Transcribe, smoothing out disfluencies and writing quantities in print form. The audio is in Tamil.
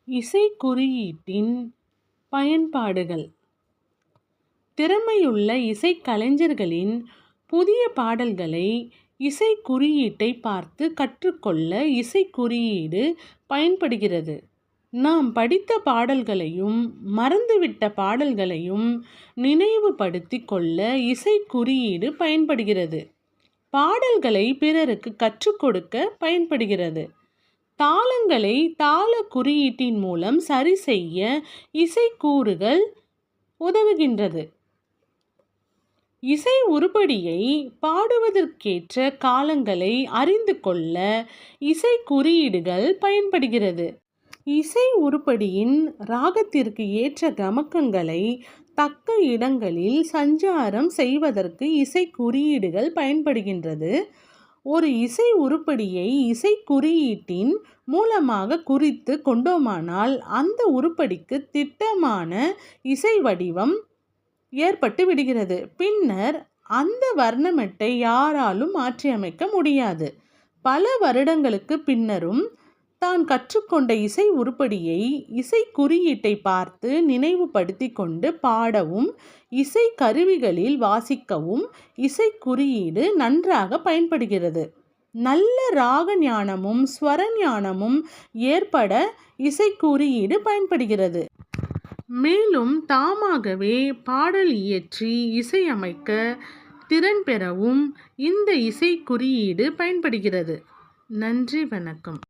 இசைக்குறியீட்டின் பயன்பாடுகள். திறமையுள்ள இசைக்கலைஞர்களின் புதிய பாடல்களை இசைக்குறியீட்டை பார்த்து கற்றுக்கொள்ள இசைக்குறியீடு பயன்படுகிறது. நாம் படித்த பாடல்களையும் மறந்துவிட்ட பாடல்களையும் நினைவுபடுத்திக் கொள்ள இசைக்குறியீடு பயன்படுகிறது. பாடல்களை பிறருக்கு கற்றுக் கொடுக்க பயன்படுகிறது. தாளங்களை தாள குறியீட்டின் மூலம் சரி செய்ய இசைக்கூறுகள் உதவுகின்றது. இசை உருப்படியை பாடுவதற்கேற்ற காலங்களை அறிந்து கொள்ள இசை குறியீடுகள் பயன்படுகிறது. இசை உருப்படியின் ராகத்திற்கு ஏற்ற கமக்கங்களை தக்க இடங்களில் சஞ்சாரம் செய்வதற்கு இசை குறியீடுகள் பயன்படுகின்றது. ஒரு இசை உருப்படியை இசை குறியீட்டின் மூலமாக குறித்து கொண்டோமானால் அந்த உருப்படிக்கு திட்டமான இசை வடிவம் ஏற்பட்டு விடுகிறது. பின்னர் அந்த வர்ணமெட்டை யாராலும் மாற்றியமைக்க முடியாது. பல வருடங்களுக்கு பின்னரும் தான் கற்றுக்கொண்ட இசை உருப்படியை இசை குறியீட்டை பார்த்து நினைவுபடுத்தி கொண்டு பாடவும் இசை கருவிகளில் வாசிக்கவும் இசை குறியீடு நன்றாக பயன்படுகிறது. நல்ல ராக ஞானமும் ஸ்வர ஞானமும் ஏற்பட இசை குறியீடு பயன்படுகிறது. மேலும் தாமாகவே பாடல் இயற்றி இசையமைக்க திறன் பெறவும் இந்த இசை குறியீடு பயன்படுகிறது. நன்றி, வணக்கம்.